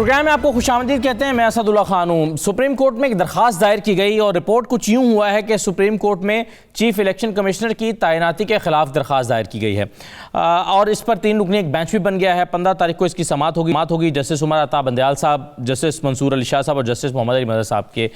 Programme में आपको खुशामदीद कहते हैं। मैं असदुल्ला खान हूँ। सुप्रीम कोर्ट में एक दरख्वास्त दायर की गई और रिपोर्ट कुछ यूँ हुआ है कि सुप्रीम कोर्ट में चीफ इलेक्शन कमिश्नर की तैनाती के खिलाफ दरख्वास्त दायर की गई है और इस पर 3 रुकनी एक बेंच भी बन गया है। 15 तारीख को इसकी समाअत होगी। जस्टिस उमर अता बंदयाल साहब, जस्टिस मंसूर अली शाह साहब और जस्टिस मोहम्मद अली मदद साहब के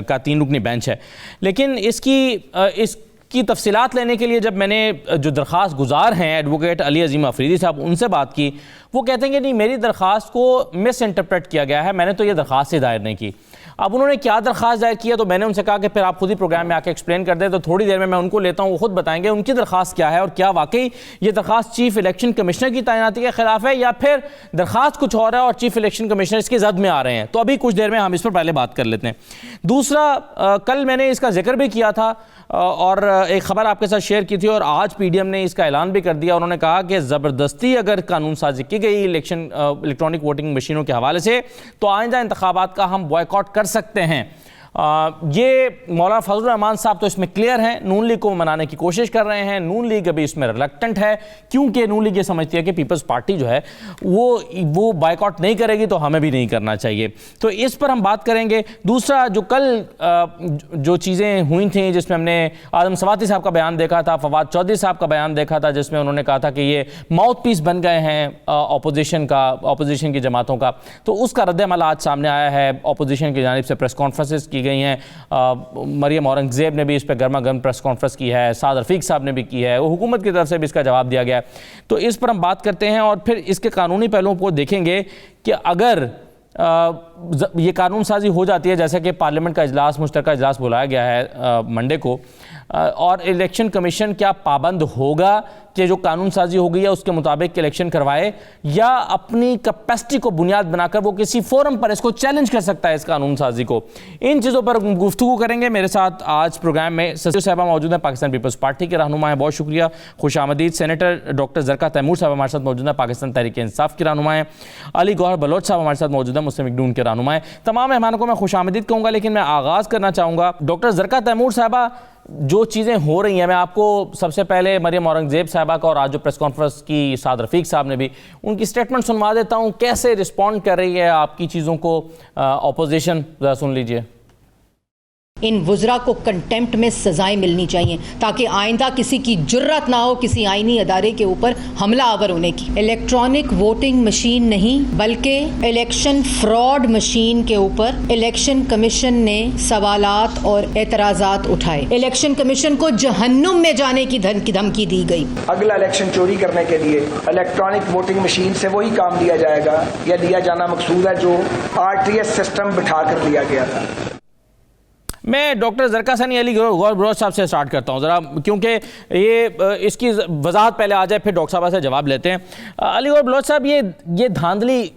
का 3 रुकनी बेंच है। लेकिन इसकी तफसीलात लेने के लिए जब मैंने जो दरख्वास्त गुजार हैं एडवोकेट अली अजीम अफरीदी साहब उनसे बात की, वो कहते हैं कि नहीं, मेरी दरख्वास्त को मिस इंटरप्रेट किया गया है, मैंने तो ये दरख्वास्त ही दायर नहीं की। अब उन्होंने क्या दरख्वास्त दायर किया तो मैंने उनसे कहा कि फिर आप खुद ही प्रोग्राम में आके एक्सप्लेन कर दें। तो थोड़ी देर में मैं उनको लेता हूँ, वो खुद बताएंगे उनकी दरख्वास्त क्या है और क्या वाकई ये दरख्वास्त चीफ इलेक्शन कमिश्नर की तैनाती के खिलाफ है या फिर दरख्वास्त कुछ और है और चीफ इलेक्शन कमिश्नर इसकी जद में आ रहे हैं। तो अभी कुछ देर में हम इस पर पहले बात कर लेते हैं। दूसरा, कल मैंने इसका जिक्र भी किया था और एक ख़बर आपके साथ शेयर की थी और आज पीडीएम ने इसका ऐलान भी कर दिया। उन्होंने कहा कि ज़बरदस्ती अगर कानून साजी की गई इलेक्ट्रॉनिक वोटिंग मशीनों के हवाले से तो आइंदा इंतखाबात का हम बॉयकॉट कर सकते हैं। ये मौलाना फजल रहमान साहब तो इसमें क्लियर हैं, नून लीग को मनाने की कोशिश कर रहे हैं। नून लीग अभी इसमें रिलक्टेंट है क्योंकि नून लीग ये समझती है कि पीपल्स पार्टी जो है वो बायकॉट नहीं करेगी तो हमें भी नहीं करना चाहिए। तो इस पर हम बात करेंगे। दूसरा, जो कल जो चीज़ें हुई थी जिसमें हमने आदम सवाती साहब का बयान देखा था, फवाद चौधरी साहब का बयान देखा था जिसमें उन्होंने कहा था कि ये माउथ पीस बन गए हैं अपोजिशन की जमातों का, तो उसका रद्द-ए-अमल आज सामने आया है। अपोजिशन की जानिब से प्रेस कॉन्फ्रेंसेस की गई हैं। मरियम औरंगज़ेब ने भी इस पर गर्मा गर्म प्रेस कॉन्फ्रेंस की है, साद रफ़ीक साहब ने भी की है, वो हुकूमत की तरफ से भी इसका जवाब दिया गया है। तो इस पर हम बात करते हैं और फिर इसके कानूनी पहलुओं को देखेंगे कि अगर ये कानून साजी हो जाती है, जैसे कि पार्लियामेंट का इजलास, मुश्तरका इजलास बुलाया गया है मंडे को, और इलेक्शन कमीशन क्या पाबंद होगा कि जो कानून साजी हो गई है उसके मुताबिक इलेक्शन करवाए, या अपनी कैपेसिटी को बुनियाद बनाकर वो किसी फोरम पर इसको चैलेंज कर सकता है इस कानून साजी को। इन चीज़ों पर गुफ्तगू करेंगे। मेरे साथ आज प्रोग्राम में सचिव साहबा मौजूद हैं, पाकिस्तान पीपल्स पार्टी के रहनुमा हैं, बहुत शुक्रिया, खुश आमदीद। सेनेटर डॉक्टर ज़रका तैमूर साहब हमारे साथ मौजूद हैं, पाकिस्तान तहरीक इंसाफ के रहनुमा हैं। अली गौहर बलोच साहब हमारे साथ मौजूद हैं, मुस्लिम लीग नून के रहनुमा हैं। तमाम मेहमानों को मैं खुश आमदीद कहूँगा, लेकिन मैं आगाज़ करना चाहूँगा डॉक्टर ज़रका तैमूर साहबा, जो चीज़ें हो रही हैं, मैं आपको सबसे पहले मरियम औरंगज़ेब साहबा का और आज जो प्रेस कॉन्फ्रेंस की साद रफ़ीक साहब ने भी उनकी स्टेटमेंट सुनवा देता हूँ, कैसे रिस्पॉन्ड कर रही है आपकी चीज़ों को ऑपोजिशन, ज़रा सुन लीजिए। इन वुज़रा को कंटेम्प्ट में सजाएं मिलनी चाहिए ताकि आइंदा किसी की जुर्रत ना हो किसी आईनी अदारे के ऊपर हमला आवर होने की। इलेक्ट्रॉनिक वोटिंग मशीन नहीं बल्कि इलेक्शन फ्रॉड मशीन के ऊपर इलेक्शन कमीशन ने सवालात और एतराज़ात उठाए। इलेक्शन कमीशन को जहन्नुम में जाने की धमकी दी गई। अगला इलेक्शन चोरी करने के लिए इलेक्ट्रॉनिक वोटिंग मशीन से वही काम लिया जाएगा या लिया जाना मकसूद है जो RTS सिस्टम बिठा कर लिया गया था। मैं डॉक्टर ज़रका सनी अली गौर बलोच साहब से स्टार्ट करता हूँ ज़रा, क्योंकि ये इसकी वजाहत पहले आ जाए, फिर डॉक्टर साहब से जवाब लेते हैं। अली गौर बलोच साहब, ये धांधली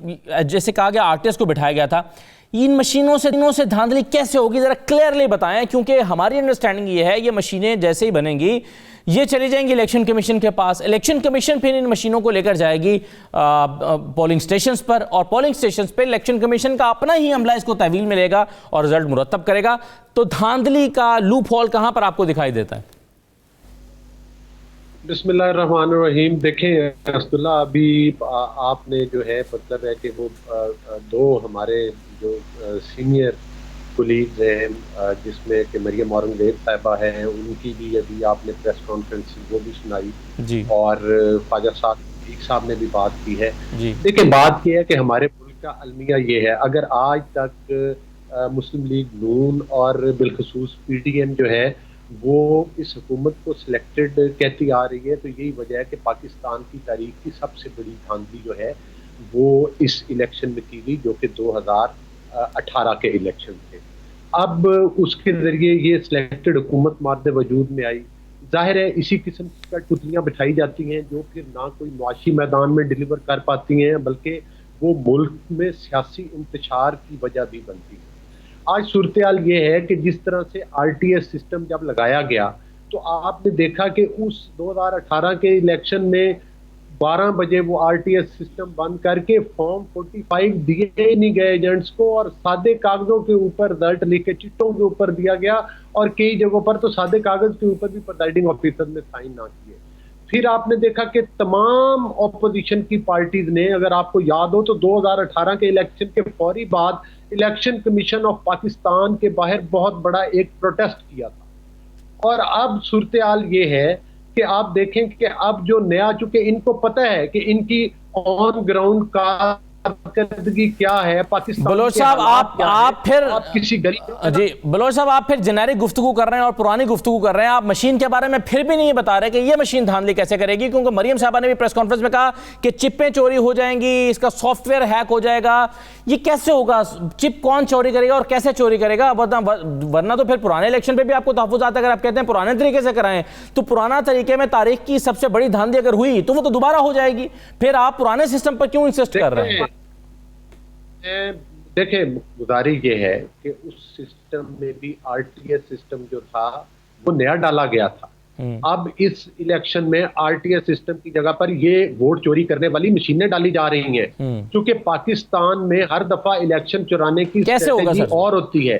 जैसे कहा गया RTS को बिठाया गया था, इन मशीनों से धांधली कैसे होगी, ज़रा क्लियरली बताएं, क्योंकि हमारी अंडरस्टैंडिंग ये है ये मशीनें जैसे ही बनेंगी ये चली जाएंगी इलेक्शन कमीशन के पास, इलेक्शन कमीशन फिर इन मशीनों को लेकर जाएगी पोलिंग स्टेशंस पर, और पोलिंग स्टेशंस पर इलेक्शन कमीशन का अपना ही अमला इसको तहवील में लेगा और रिजल्ट मुरतब करेगा। तो धांधली का लूप होल कहाँ पर आपको दिखाई देता है? बिस्मिल्लाहिर्रहमानिर्रहीम। देखें अब्दुल्ला, अभी आपने जो है मतलब है कि वो 2 हमारे जो सीनियर कुलीग्स हैं जिसमें कि मरियम औरंगज़ेब साहिबा हैं, उनकी भी अभी आपने प्रेस कॉन्फ्रेंस वो भी सुनाई जी, और ख्वाजा साहब ने भी बात की है। देखिए, बात यह है कि हमारे मुल्क का अलमिया ये है, अगर आज तक मुस्लिम लीग नून और बिलखसूस PDM जो है वो इस हुकूमत को सिलेक्टेड कहती आ रही है, तो यही वजह है कि पाकिस्तान की तारीख की सबसे बड़ी धांधली जो है वो इस इलेक्शन में की गई, जो कि 2018 के इलेक्शन थे। अब उसके जरिए ये सिलेक्टेड हुकूमत मार्दे वजूद में आई। जाहिर है इसी किस्म की कठपुतलियाँ बिठाई जाती हैं जो फिर ना कोई मुआशी मैदान में डिलीवर कर पाती हैं, बल्कि वो मुल्क में सियासी इंतशार की वजह भी बनती है। आज सूरत हाल ये है कि जिस तरह से RTS सिस्टम जब लगाया गया तो आपने देखा कि उस 2018 के इलेक्शन में 12 बजे वो RTS सिस्टम बंद करके फॉर्म 45 दिए नहीं गए एजेंट्स को, और सादे कागजों के ऊपर रिजल्ट लिख के चिट्टों के ऊपर दिया गया, और कई जगहों पर तो सादे कागज के ऊपर भी प्रिजाइडिंग ऑफिसर ने साइन ना किए। फिर आपने देखा कि तमाम ऑपोजिशन की पार्टीज ने, अगर आपको याद हो तो 2018 के इलेक्शन के फौरी बाद इलेक्शन कमीशन ऑफ पाकिस्तान के बाहर बहुत बड़ा एक प्रोटेस्ट किया था। और अब सूरत हाल ये है कि आप देखें कि अब जो नया, चूंकि इनको पता है कि इनकी ऑन ग्राउंड कारकर्दगी क्या है, पाकिस्तान बलोच साहब आप फिर किसी गरीब जी बलोच साहब आप फिर जेनेरिक गुफ्तगू कर रहे हैं और पुरानी गुफ्तगू कर रहे हैं। आप मशीन के बारे में फिर भी नहीं बता रहे कि ये मशीन धांधली कैसे करेगी, क्योंकि मरियम साहबा ने भी प्रेस कॉन्फ्रेंस में कहा कि चिपें चोरी हो जाएंगी, इसका सॉफ्टवेयर हैक हो जाएगा। ये कैसे होगा? चिप कौन चोरी करेगा और कैसे चोरी करेगा? वरना तो फिर पुराने इलेक्शन पे भी आपको तहफ़्फ़ुज़ात, अगर आप कहते हैं पुराने तरीके से कराएं, तो पुराना तरीके में तारीख की सबसे बड़ी धांधली अगर हुई तो वो तो दोबारा हो जाएगी। फिर आप पुराने सिस्टम पर क्यों इंसिस्ट कर रहे हैं? देखिए, गुजारी ये है कि उस सिस्टम में भी आरटीएस सिस्टम जो था वो नया डाला गया था। अब इस इलेक्शन में आरटीएस सिस्टम की जगह पर ये वोट चोरी करने वाली मशीनें डाली जा रही हैं, क्योंकि पाकिस्तान में हर दफा इलेक्शन चुराने की स्ट्रेटेजी और होती है।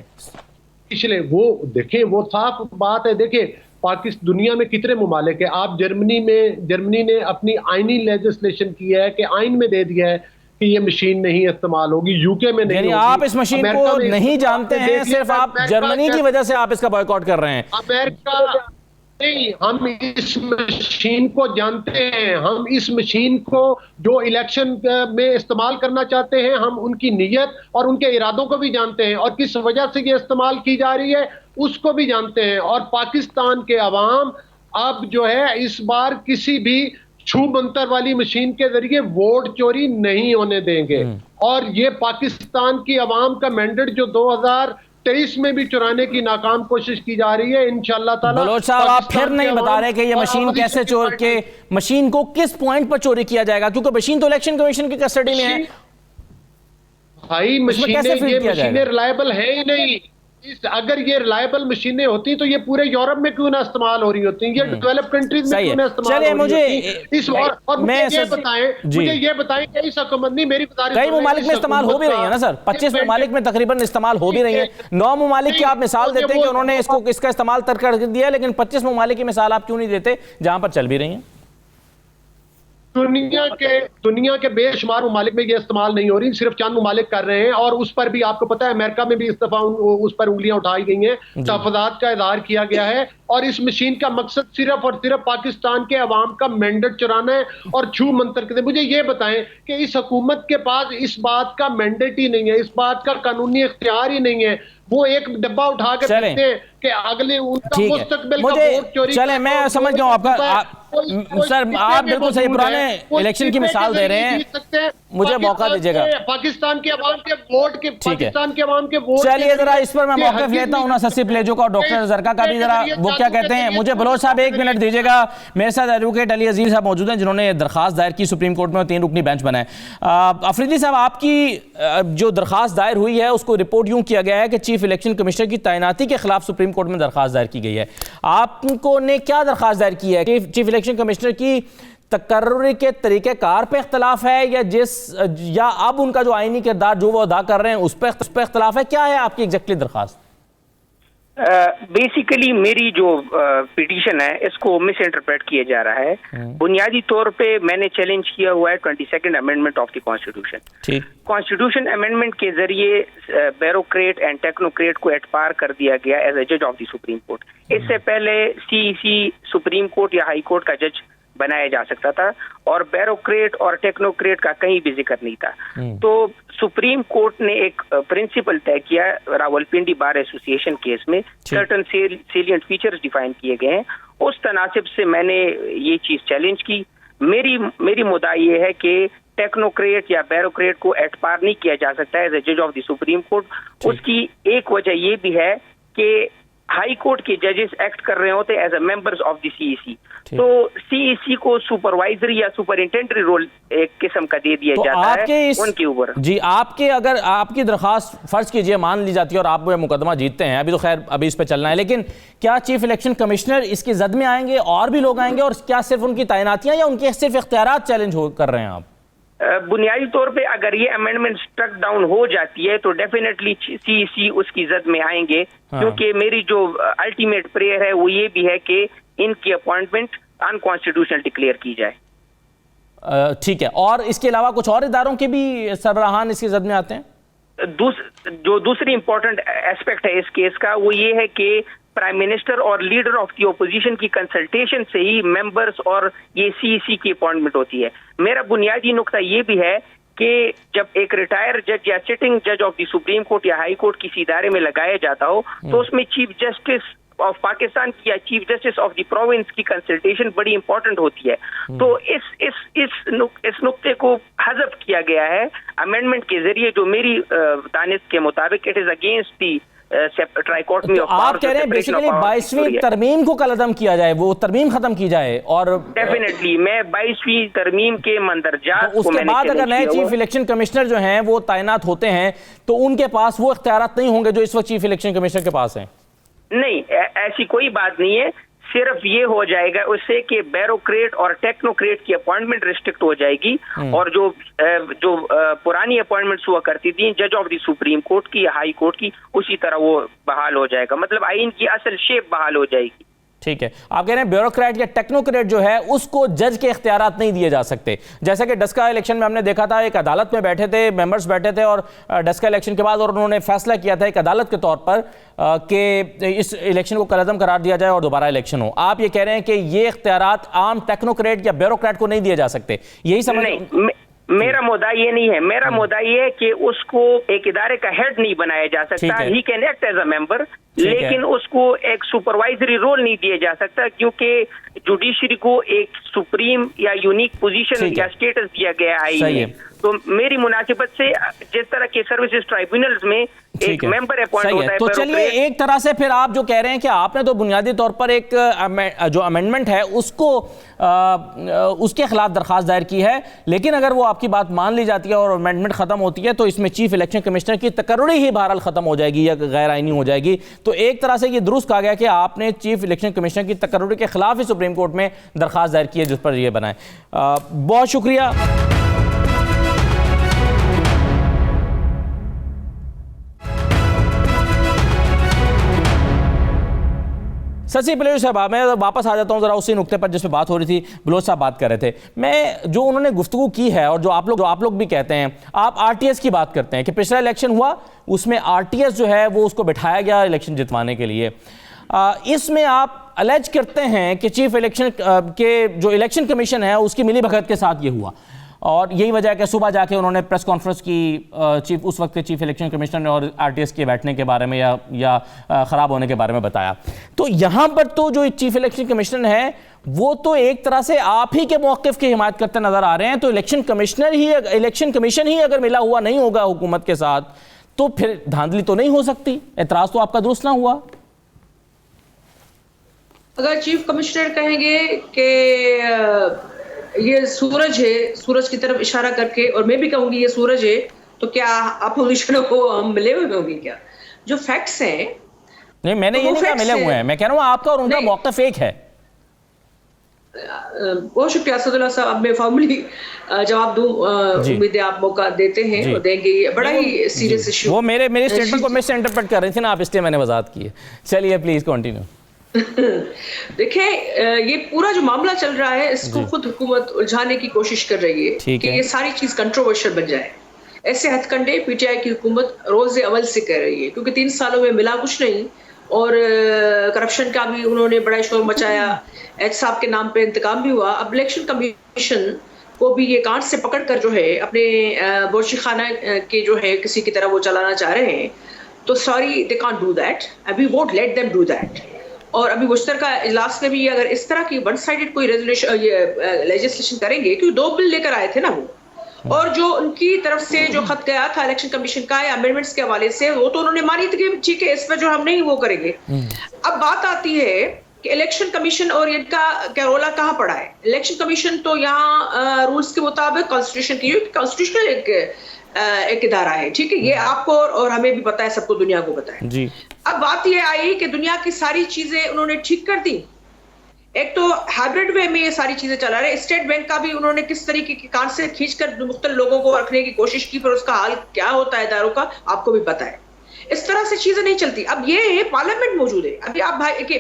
पिछले वो देखें, वो साफ बात है। देखिए, पाकिस्तान दुनिया में कितने मुमालिक है। आप जर्मनी ने अपनी आईनी लेजिस्लेशन की है कि आइन में दे दिया है कि ये मशीन नहीं इस्तेमाल होगी, यूके में नहीं होगी। आप इस मशीन को नहीं जानते हैं, सिर्फ आप जर्मनी की वजह से आप इसका बॉयकॉट कर रहे हैं। अमेरिका नहीं, हम इस मशीन को जानते हैं। हम इस मशीन को जो इलेक्शन में इस्तेमाल करना चाहते हैं, हम उनकी नीयत और उनके इरादों को भी जानते हैं, और किस वजह से ये इस्तेमाल की जा रही है उसको भी जानते हैं। और पाकिस्तान के अवाम अब जो है इस बार किसी भी छू मंतर वाली मशीन के जरिए वोट चोरी नहीं होने देंगे। और ये पाकिस्तान की अवाम का मैंडेट जो 2023 में भी चुराने की नाकाम कोशिश की जा रही है, इंशाअल्लाह ताला। बलोच साहब, आप फिर नहीं बता रहे कि ये मशीन कैसे चोर के, मशीन को किस पॉइंट पर चोरी किया जाएगा, क्योंकि मशीन तो इलेक्शन कमीशन की कस्टडी में है। भाई मशीनें रिलायबल है ही नहीं। अगर ये रिलायबल मशीनें होती तो ये पूरे यूरोप में क्यों ना इस्तेमाल हो रही होती, ये डेवलप कंट्रीज में क्यों ना इस्तेमाल हो रही होती। इस और मुझे ये बताएं कि इस हुकूमत ने मेरी कई ममालिक में इस्तेमाल हो भी रही है ना सर, 25 ममालिक में तकरीबन इस्तेमाल हो भी रही है। 9 ममालिक की आप मिसाल देते हैं कि उन्होंने इसका इस्तेमाल तर्क कर दिया, लेकिन 25 ममालिक की मिसाल आप क्यों नहीं देते जहां पर चल भी रही है? दुनिया के बेशुमार ममालिक में ये इस्तेमाल नहीं हो रही, सिर्फ चंद ममालिक कर रहे हैं। और उस पर भी आपको पता है अमेरिका में भी इस दफा उस पर उंगलियां उठाई गई हैं, तहफ़्फ़ुज़ात का इज़हार किया गया है। और इस मशीन का मकसद सिर्फ और सिर्फ पाकिस्तान के अवाम का मैंडेट चुराना है और छू मंतर करना। मुझे ये बताएं कि इस हुकूमत के पास इस बात का मैंडेट ही नहीं है, इस बात का कानूनी इख्तियार ही नहीं है। वो एक डब्बा उठा के देखते हैं कि अगले उनका मुस्तकबिल का वोट चोरी। चले, मैं समझ गया हूं आपका सर, आप बिल्कुल सही पुराने इलेक्शन की मिसाल दे रहे हैं, मुझे मौका दीजिएगा। पाकिस्तान के अवाम के वोट के, पाकिस्तान के अवाम के वोट। चलिए जरा इस पर मैं मौका लेता हूं ना ससी प्लेजो का और डॉक्टर जरका का भी, जरा वो क्या कहते हैं। मुझे बलोच साहब 1 मिनट दीजिएगा। मेरे साथ एडवोकेट अली अजीज साहब मौजूद हैं, जिन्होंने दरखास्त दायर की सुप्रीम कोर्ट में और 3 रुकनी बेंच बनाए। अफरीदी साहब, आपकी जो दरखास्त दायर हुई है उसको रिपोर्ट यूं किया गया है कि चीफ इलेक्शन कमिश्नर की तैनाती के खिलाफ सुप्रीम कोर्ट में दरखास्त दायर की गई है। आपको ने क्या दरखास्त दायर की है कि चीफ इलेक्शन कमिश्नर की तकर्रुरी के तरीक़ेकार पे इख्तलाफ है, या अब उनका जो आईनी किरदार जो वो अदा कर रहे हैं उस पर इख्तलाफ है? क्या है आपकी एग्जैक्टली दरखास्त? बेसिकली मेरी जो पिटीशन है इसको मिस इंटरप्रेट किया जा रहा है। बुनियादी तौर पे मैंने चैलेंज किया हुआ है 22nd amendment of the constitution. Constitution amendment के जरिए ब्यूरोक्रेट एंड टेक्नोक्रेट को एट पार कर दिया गया एज ए जज ऑफ द सुप्रीम कोर्ट। इससे पहले सीईसी सुप्रीम कोर्ट या हाई कोर्ट का जज बनाया जा सकता था और ब्यूरोक्रेट और टेक्नोक्रेट का कहीं भी जिक्र नहीं था। तो सुप्रीम कोर्ट ने एक प्रिंसिपल तय किया, रावलपिंडी बार एसोसिएशन केस में सर्टन सेलिएंट फीचर्स डिफाइन किए गए हैं। उस तनासिब से मैंने ये चीज चैलेंज की। मेरी मुद्दा ये है कि टेक्नोक्रेट या ब्यूरोक्रेट को एट पार नहीं किया जा सकता एज ए जज ऑफ द सुप्रीम कोर्ट। उसकी एक वजह ये भी है कि हाई कोर्ट के जजेस एक्ट कर रहे होते as a members of the CEC, तो सीईसी को सुपरवाइजरी या सुपरिंटेंडेंटरी रोल एक किस्म का दे दिया जाता है उनके ऊपर। जी, अगर आपकी दरखास्त फर्ज कीजिए मान ली जाती है और आप वो मुकदमा जीतते हैं, अभी तो खैर अभी इस पे चलना है, लेकिन क्या चीफ इलेक्शन कमिश्नर इसकी जद में आएंगे और भी लोग आएंगे, और क्या सिर्फ उनकी तैनातियां या उनके सिर्फ इख्तियारात चैलेंज कर रहे हैं आप? बुनियादी तौर पे अगर ये अमेंडमेंट स्ट्रक डाउन हो जाती है तो डेफिनेटली सीईसी उसकी जद में आएंगे। क्योंकि मेरी जो अल्टीमेट प्रेयर है वो ये भी है कि इनकी अपॉइंटमेंट अनकॉन्स्टिट्यूशनल डिक्लेयर की जाए। ठीक है, और इसके अलावा कुछ और इदारों के भी सरबराहान इसकी जद में आते हैं? जो दूसरी इंपॉर्टेंट एस्पेक्ट है इस केस का वो ये है कि प्राइम मिनिस्टर और लीडर ऑफ द ओपोजिशन की कंसल्टेशन से ही मेंबर्स और ये सीईसी की अपॉइंटमेंट होती है। मेरा बुनियादी नुक्ता ये भी है कि जब एक रिटायर्ड जज या सिटिंग जज ऑफ द सुप्रीम कोर्ट या हाई कोर्ट किसी इदारे में लगाया जाता हो तो उसमें चीफ जस्टिस ऑफ पाकिस्तान की या chief justice of the province की कंसल्टेशन बड़ी इंपॉर्टेंट होती है। तो इस नुक्ते को हज़फ किया गया है अमेंडमेंट के जरिए, जो मेरी दानिश के मुताबिक it is against the trichotomy of powers. आप कह रहे हैं बेसिकली 22वीं तरमीम को कलअदम किया जाए, वो तरमीम खत्म की जाए। और डेफिनेटली मैं 22वीं तरमीम के मंदरजात तो उसके बाद अगर नए चीफ इलेक्शन कमिश्नर जो हैं वो तैनात होते हैं तो उनके पास वो इख्तियारात नहीं होंगे जो इस वक्त चीफ इलेक्शन कमिश्नर के पास हैं? नहीं, ऐसी कोई बात नहीं है। सिर्फ ये हो जाएगा उससे कि बैरोक्रेट और टेक्नोक्रेट की अपॉइंटमेंट रिस्ट्रिक्ट हो जाएगी और जो पुरानी अपॉइंटमेंट्स हुआ करती थी जज ऑफ द सुप्रीम कोर्ट की या हाई कोर्ट की, उसी तरह वो बहाल हो जाएगा। मतलब आइन की असल शेप बहाल हो जाएगी। ठीक है, आप कह रहे हैं ब्यूरोक्रेट या टेक्नोक्रेट जो है उसको जज के इख्तियारात नहीं दिए जा सकते। जैसा कि डस्का इलेक्शन में हमने देखा था, एक अदालत में बैठे थे, मेंबर्स बैठे थे और डस्का इलेक्शन के बाद और उन्होंने फैसला किया था एक अदालत के तौर पर कि इस इलेक्शन को कलअदम करार दिया जाए और दोबारा इलेक्शन हो। आप ये कह रहे हैं कि ये इख्तियारात आम टेक्नोक्रेट या ब्यूरोक्रेट को नहीं दिए जा सकते, यही समझ? मेरा मुद्दा ये नहीं है। मेरा मुद्दा ये है कि उसको एक इदारे का हेड नहीं बनाया जा सकता। He can act as a member, लेकिन उसको एक सुपरवाइजरी रोल नहीं दिया जा सकता क्योंकि जुडिशरी को एक सुप्रीम या यूनिक पोजीशन या स्टेटस दिया गया है। तो मेरी मुनासिबत से जिस तरह के सर्विसेज ट्राइब्यूनल्स में एक मेंबर अपॉइंट होता है, तो चलिए एक तरह से फिर आप जो कह रहे हैं कि आपने तो बुनियादी तौर पर एक जो अमेंडमेंट है उसको उसके खिलाफ दरखास्त दायर की है, लेकिन अगर वो आपकी बात मान ली जाती है और अमेंडमेंट खत्म होती है तो इसमें चीफ इलेक्शन कमिश्नर की तकर्रुरी ही बहरहाल खत्म हो जाएगी या गैर आईनी हो जाएगी। तो एक तरह से ये दुरुस्त कहा गया कि आपने चीफ इलेक्शन कमिश्नर की तकर्रुरी के खिलाफ ही सुप्रीम कोर्ट में दरखास्त दायर की है जिस पर यह बनाए। बहुत शुक्रिया। सची बलोच साहब, मैं वापस आ जाता हूँ ज़रा उसी नुक्ते पर जिस पे बात हो रही थी। बलोच साहब बात कर रहे थे, मैं जो उन्होंने गुफ्तगू की है और जो आप लोग भी कहते हैं, आप आरटीएस की बात करते हैं कि पिछला इलेक्शन हुआ उसमें आरटीएस जो है वो उसको बिठाया गया इलेक्शन जितवाने के लिए। इसमें आप अलेज करते हैं कि चीफ इलेक्शन के जो इलेक्शन कमीशन है उसकी मिली भगत के साथ ये हुआ और यही वजह है कि सुबह जाके उन्होंने प्रेस कॉन्फ्रेंस की उस वक्त के चीफ इलेक्शन कमिश्नर ने और आरटीएस के बैठने के बारे में या ख़राब होने के बारे में बताया। तो यहाँ पर तो जो चीफ इलेक्शन कमिश्नर है वो तो एक तरह से आप ही के मौक़िफ़ की हिमायत करते नज़र आ रहे हैं। तो इलेक्शन कमीशन ही अगर मिला हुआ नहीं होगा हुकूमत के साथ तो फिर धांधली तो नहीं हो सकती, एतराज़ तो आपका दुरुस्त ना हुआ। अगर चीफ कमिश्नर कहेंगे कि ये सूरज है, सूरज की तरफ इशारा करके, और मैं भी कहूंगी ये सूरज है, तो क्या अपोजिशन को हम मिले हुए होंगे क्या? जो फैक्ट्स हैं, नहीं मैंने तो ये नहीं कहा मिले हुए हैं, मैं कह रहा हूँ आपका और उनका मौक़िफ़ एक है। बहुत शुक्रिया असदुल्लाह साहब, अब मैं फॉर्मली जवाब दूं, उम्मीद है आप मौका देते हैं और देंगे। बड़ा ही सीरियस इशू, वो मेरे स्टेटमेंट को मिस इंटरप्रेट कर रही थी ना आप, इसलिए मैंने वजाहत की है। चलिए प्लीज कंटिन्यू। देखिए ये पूरा जो मामला चल रहा है इसको खुद हुकूमत उलझाने की कोशिश कर रही है कि ये सारी चीज कंट्रोवर्शियल बन जाए। ऐसे हथकंडे पीटीआई की हुकूमत रोज अमल से कर रही है क्योंकि 3 सालों में मिला कुछ नहीं और करप्शन का भी उन्होंने बड़ा शोर मचाया, एच साहब के नाम पे इंतकाम भी हुआ। अब इलेक्शन कमीशन को भी ये कांट से पकड़ कर जो है अपने बोशी खाना के जो है किसी की तरह वो चलाना चाह रहे हैं, तो sorry they can't do that, we won't let them do that. और अभी मुश्तरका इजलास में भी अगर इस तरह की वन साइडेड कोई लेजिस्लेशन करेंगे, क्योंकि 2 बिल लेकर आए थे ना वो, और जो उनकी तरफ से जो खत गया था इलेक्शन कमीशन का या अमेंडमेंट्स के हवाले से, वो तो उन्होंने मानी थी कि ठीक है इस पर जो हम नहीं वो करेंगे। अब बात आती है कि इलेक्शन कमीशन और इनका क्या रोला कहाँ पड़ा है। इलेक्शन कमीशन तो यहाँ रूल्स के मुताबिक कॉन्स्टिट्यूशन की कॉन्स्टिट्यूशनल एक इदारा है, ठीक है, ये आपको और हमें भी पता है, सबको दुनिया को पता है जी। अब बात ये आई कि दुनिया की सारी चीजें उन्होंने ठीक कर दी। एक तो हाइब्रिड वे में ये सारी चीजें चला रहे। स्टेट बैंक का भी उन्होंने किस तरीके के कान से खींचकर मुख्तलिफ लोगों को रखने की कोशिश की, फिर उसका हाल क्या होता है इदारों का आपको भी पता है। इस तरह से चीजें नहीं चलती। अब ये पार्लियामेंट मौजूद है, अभी आप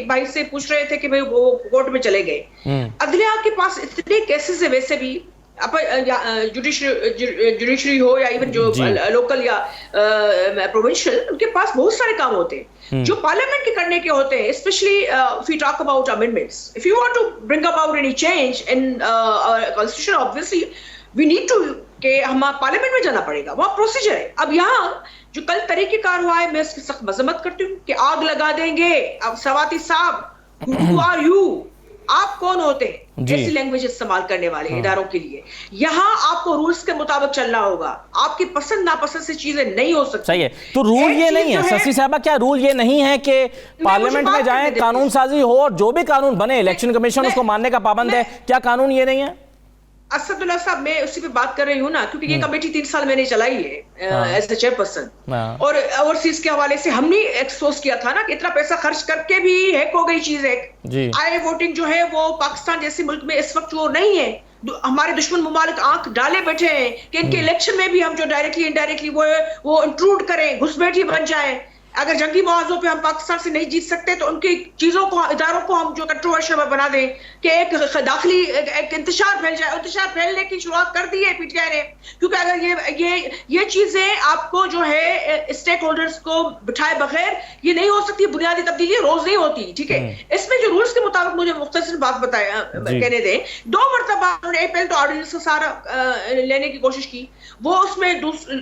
भाई से पूछ रहे थे कि भाई वो कोर्ट में चले गए, अदलिया के पास इतने केसेस है वैसे भी, जुडिशरी हो या इवन जो लोकल या प्रोविंशियल, उनके पास बहुत सारे काम होते हैं जो पार्लियामेंट के करने के होते हैं। Specially if you talk about amendments, if you want to bring about any change in constitution, obviously we need to कि हम पार्लियामेंट में जाना पड़ेगा, वहाँ प्रोसीजर है। अब यहाँ जो कल तरीकेकार हुआ है, मैं इसकी सख्त मजम्मत करती हूँ कि आग लगा देंगे। अब सवाती साहब, हु आर यू, आप कौन होते हैं ऐसी लैंग्वेज इस्तेमाल करने वाले इदारों के लिए? यहाँ आपको रूल्स के मुताबिक चलना होगा, आपकी पसंद नापसंद से चीजें नहीं हो सकती। सही है, तो रूल ये नहीं है शशि साहबा, क्या रूल ये नहीं है कि पार्लियामेंट में जाएं, कानून साजी हो और जो भी कानून बने इलेक्शन कमीशन उसको मानने का पाबंद है? क्या कानून ये नहीं है? असदुल्ला साहब, मैं उसी पे बात कर रही हूँ ना, क्योंकि ये कमेटी 3 साल मैंने चलाई है एज ए चेयरपर्सन, और ओवरसीज के हवाले से हमने एक्सपोज किया था ना कि इतना पैसा खर्च करके भी हैक हो गई चीज है। आई वोटिंग जो है वो पाकिस्तान जैसे मुल्क में इस वक्त वो नहीं है। हमारे दुश्मन मुमालिक आंख डाले बैठे हैं कि इनके इलेक्शन में भी हम जो डायरेक्टली इनडायरेक्टली वो इंट्रूड करें, घुसपैठी बन जाए। अगर जंगी मुआवजों पे हम पाकिस्तान से नहीं जीत सकते तो उनकी चीजों को, इदारों को हम जो कंट्रोवर्शियल में बना दें कि एक दाखिली एक इंतशार फैल जाए। इंतशार फैलने की शुरुआत कर दी है पीटीआई ने, क्योंकि अगर ये चीजें आपको जो है स्टेक होल्डर्स को बिठाए बगैर ये नहीं हो सकती। बुनियादी तब्दीली रोज नहीं होती, ठीक है। इसमें जो रूल्स के मुताबिक मुझे मुख्तसर बात कहने दें, 2 मरतबा उन्होंने पहले तो ऑर्डिनेंस का सारा लेने की कोशिश की, वो उसमें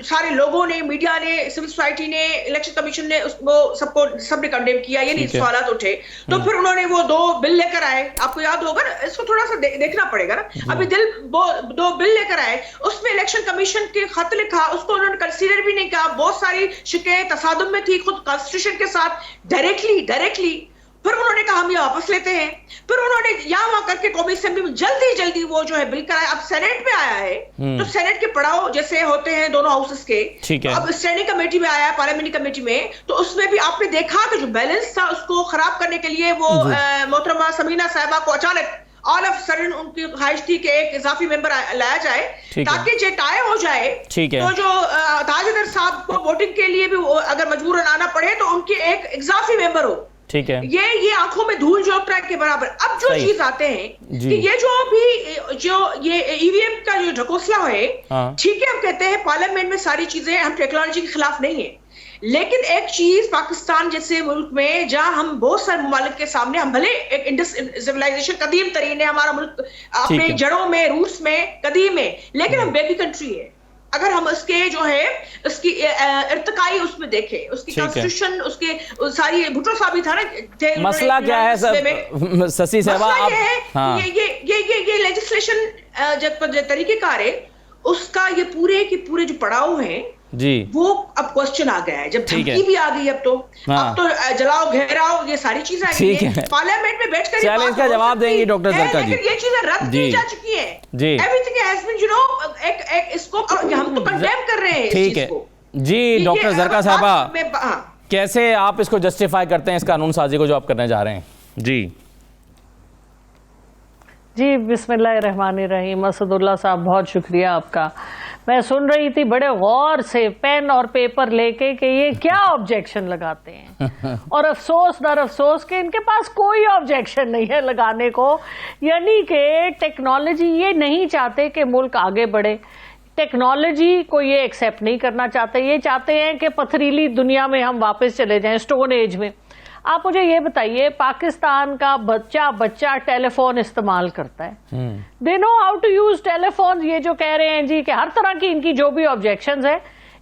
सारे लोगों ने, मीडिया ने, सिविल सोसाइटी ने, इलेक्शन कमीशन ने वो सबने कंडेम किया, ये नहीं सवाल उठे। तो फिर उन्होंने वो 2 बिल लेकर आए, आपको याद होगा ना, इसको थोड़ा सा देखना पड़ेगा ना। अभी 2 बिल लेकर आए, उसमें इलेक्शन कमीशन के खत लिखा, उसको उन्होंने कंसीडर भी नहीं किया। बहुत सारी शिकायत तसादुम में थी खुद कॉन्स्टिट्यूशन के साथ डायरेक्टली। फिर उन्होंने कहा हम ये वापस लेते हैं। फिर उन्होंने यहाँ वहां करके कौमी असेंबली में जल्दी वो जो है बिल कराया। अब सेनेट में आया है, तो सेनेट के पड़ाव जैसे होते हैं दोनों हाउसेस के, तो अब स्टैंडिंग कमेटी में आया, पार्लियामेंट्री कमेटी में, तो उसमें भी आपने देखा कि जो बैलेंस था उसको खराब करने के लिए वो मोहतरमा समीना साहिबा को अचानक ऑल ऑफ सडन उनकी ख्वाहिश थी कि एक इजाफी मेंबर लाया जाए ताकि जे टाई हो जाए। तो जो ताजदर साहब को वोटिंग के लिए भी अगर मजबूरन आना पड़े तो उनकी एक इजाफी मेंबर हो, ठीक है। ये आंखों में धूल झोंकना के बराबर। अब जो चीज आते हैं कि ये जो ईवीएम का जो ढकोसला है, ठीक है, हम कहते हैं पार्लियामेंट में सारी चीजें, हम टेक्नोलॉजी के खिलाफ नहीं है, लेकिन एक चीज पाकिस्तान जैसे मुल्क में जहां हम बहुत सारे मुमालिक के सामने, हम भले एक इंडस सिविलाइजेशन कदीम तरीन है हमारा मुल्क, अपने जड़ों में रूट्स में कदीम है, लेकिन हम बेबी कंट्री है। अगर हम उसके जो है उसकी इर्तिकाई उसमें देखें, उसकी कॉन्स्टिट्यूशन, उसके सारी, भुट्टो साहब भी था ना, मसला क्या है शशि साहबा, ये लेजिस्लेशन जो तरीकेकार है उसका, ये पूरे के पूरे जो पड़ाव हैं जी, वो अब क्वेश्चन आ गया है। जब धमकी भी आ गई, अब तो जलाओ घेराओ ये सारी चीजें आ गई है। पार्लियामेंट में बैठकर चलिए इसका जवाब देंगी डॉक्टर जरका जी। ये चीजें रद्द की जा चुकी है जी, everything has been, you know, एक इसको हम तो कंडेम कर रहे हैं, ठीक है जी। डॉक्टर जरका साहबा, कैसे आप इसको जस्टिफाई करते हैं, इस कानून साजी को जो आप करने जा रहे हैं? जी बिस्मिल्लाहिर्रहमानिर्रहीम। असदुल्ला साहब, बहुत शुक्रिया आपका। मैं सुन रही थी बड़े गौर से पेन और पेपर लेके कि ये क्या ऑब्जेक्शन लगाते हैं और अफसोस दर अफसोस कि इनके पास कोई ऑब्जेक्शन नहीं है लगाने को। यानी कि टेक्नोलॉजी, ये नहीं चाहते कि मुल्क आगे बढ़े, टेक्नोलॉजी को ये एक्सेप्ट नहीं करना चाहते, ये चाहते हैं कि पथरीली दुनिया में हम वापस चले जाएं, स्टोन एज में। आप मुझे ये बताइए, पाकिस्तान का बच्चा टेलीफोन इस्तेमाल करता है, they know how to use telephone. ये जो कह रहे हैं जी कि हर तरह की इनकी जो भी ऑब्जेक्शंस है,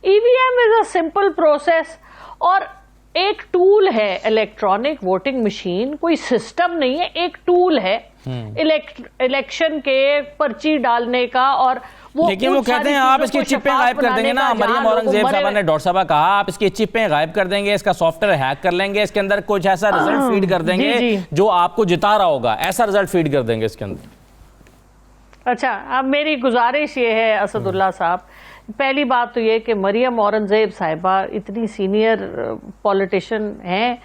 EVM is a simple process और एक टूल है। इलेक्ट्रॉनिक वोटिंग मशीन कोई सिस्टम नहीं है, एक टूल है इलेक्शन के पर्ची डालने का। और लेकिन वो कहते हैं आप इसकी चिपें गायब कर देंगे ना, मरियम औरंगजेब साहबा ने, डॉक्टर साहबा कहा आप इसकी चिपें गायब कर देंगे, इसका सॉफ्टवेयर हैक कर लेंगे, इसके अंदर कुछ ऐसा रिजल्ट फीड कर देंगे जो आपको जिता रहा होगा, ऐसा रिजल्ट फीड कर देंगे इसके अंदर। अच्छा, अब मेरी गुजारिश ये है असदुल्ला साहब, पहली बात तो ये कि मरियम औरंगजेब साहिबा इतनी सीनियर पॉलिटिशियन हैं,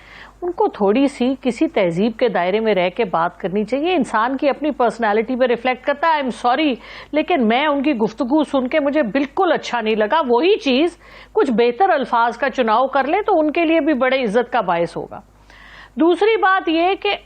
उनको थोड़ी सी किसी तहजीब के दायरे में रह के बात करनी चाहिए। इंसान की अपनी पर्सनालिटी पे रिफ्लेक्ट करता है। आई एम सॉरी, लेकिन मैं उनकी गुफ्तगू सुन के मुझे बिल्कुल अच्छा नहीं लगा। वही चीज़ कुछ बेहतर अल्फाज का चुनाव कर ले तो उनके लिए भी बड़े इज्जत का बायस होगा। दूसरी बात ये कि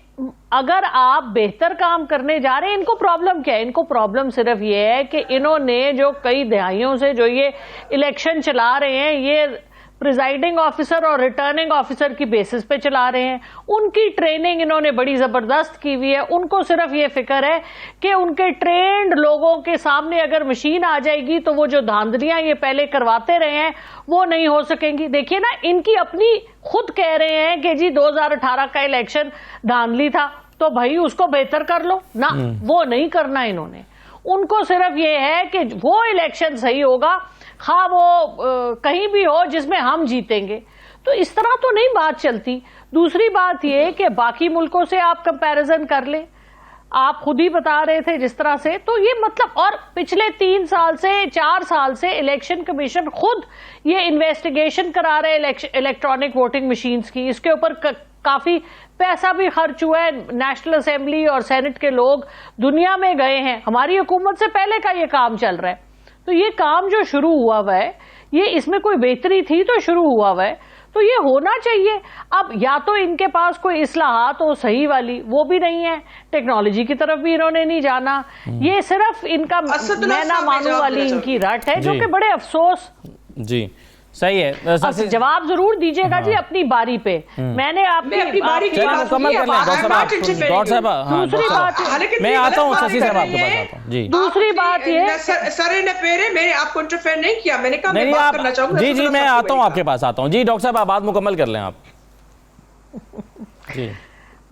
अगर आप बेहतर काम करने जा रहे हैं, इनको प्रॉब्लम क्या है? इनको प्रॉब्लम सिर्फ ये है कि इन्होंने जो कई दहाइयों से जो ये इलेक्शन चला रहे हैं, ये प्रिजाइडिंग ऑफिसर और रिटर्निंग ऑफिसर की बेसिस पे चला रहे हैं। उनकी ट्रेनिंग इन्होंने बड़ी जबरदस्त की हुई है। उनको सिर्फ ये फिक्र है कि उनके ट्रेंड लोगों के सामने अगर मशीन आ जाएगी तो वो जो धांधलियां ये पहले करवाते रहे हैं वो नहीं हो सकेंगी। देखिए ना, इनकी अपनी खुद कह रहे हैं कि जी 2018 का इलेक्शन धांधली था, तो भाई उसको बेहतर कर लो ना। वो नहीं करना इन्होंने। उनको सिर्फ ये है कि वो इलेक्शन सही होगा, हाँ वो कहीं भी हो जिसमें हम जीतेंगे। तो इस तरह तो नहीं बात चलती। दूसरी बात ये कि बाकी मुल्कों से आप कंपैरिजन कर लें, आप खुद ही बता रहे थे जिस तरह से, तो ये मतलब, और पिछले 3 साल से 4 साल से इलेक्शन कमीशन खुद ये इन्वेस्टिगेशन करा रहे इलेक्ट्रॉनिक वोटिंग मशीन्स की। इसके ऊपर काफी पैसा भी खर्च हुआ है। नेशनल असेंबली और सेनेट के लोग दुनिया में गए हैं। हमारी हुकूमत से पहले का ये काम चल रहा है। तो ये काम जो शुरू हुआ हुआ है, ये इसमें कोई बेहतरी थी तो शुरू हुआ हुआ है, तो ये होना चाहिए। अब या तो इनके पास कोई इस्लाहात हो सही वाली, वो भी नहीं है। टेक्नोलॉजी की तरफ भी इन्होंने नहीं जाना। ये सिर्फ इनका मैं ना मानू वाली इनकी रट है, जो कि बड़े अफसोस। जी सही है। जवाब जरूर दीजिएगा जी अपनी बारी पे। मैंने अपनी बारी की बात मुकम्मल कर लें डॉक्टर साहब। दूसरी बात, मैं आता हूँ शशि साहब आपके पास आता हूँ। जी दूसरी बात ये, सर ने पेरे मैंने आपको इंटरफेयर नहीं किया, मैंने कहा मैं बात करना चाहूंगा। जी जी, मैं आता हूँ आपके पास आता हूँ। जी डॉक्टर साहब, आप बात मुकम्मल कर लें आप। जी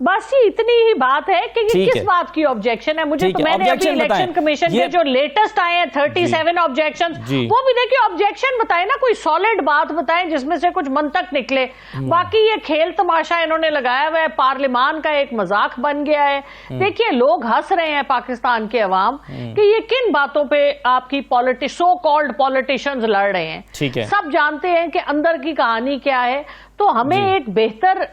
बस ये इतनी ही बात है कि ये किस बात की ऑब्जेक्शन है। मुझे तो मैंने अभी इलेक्शन कमीशन के जो लेटेस्ट आए हैं 37 ऑब्जेक्शन, वो भी देखिए ऑब्जेक्शन बताए ना, कोई सॉलिड बात बताएं जिसमें से कुछ मंतक निकले। बाकी ये खेल तमाशा इन्होंने लगाया हुआ है, पार्लियामान का एक मजाक बन गया है। देखिए लोग हंस रहे हैं पाकिस्तान के अवाम कि ये किन बातों पे आपकी सो कॉल्ड पॉलिटिशियंस लड़ रहे हैं। सब जानते हैं कि अंदर की कहानी क्या है। तो हमें एक बेहतर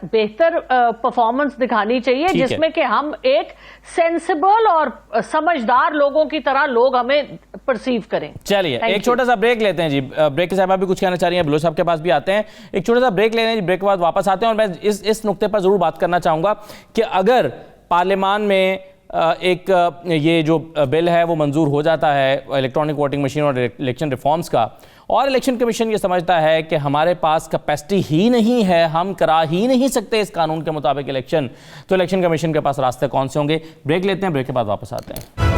परफॉर्मेंस दिखानी चाहिए जिसमें कि हम एक सेंसिबल और समझदार लोगों की तरह लोग हमें परसीव करें। चलिए एक छोटा सा ब्रेक लेते हैं जी। ब्रेक के साहब भी कुछ कहना चाह रही हैं, बलोच साहब के पास भी आते हैं। एक छोटा सा ब्रेक ले रहे हैं जी, ब्रेक के बाद वापस आते हैं। और मैं इस नुक्ते पर जरूर बात करना चाहूंगा कि अगर पार्लियामान में एक ये जो बिल है वो मंजूर हो जाता है इलेक्ट्रॉनिक वोटिंग मशीन और इलेक्शन रिफॉर्म्स का, और इलेक्शन कमीशन ये समझता है कि हमारे पास कैपेसिटी ही नहीं है, हम करा ही नहीं सकते इस कानून के मुताबिक इलेक्शन, तो इलेक्शन कमीशन के पास रास्ते कौन से होंगे? ब्रेक लेते हैं, ब्रेक के बाद वापस आते हैं।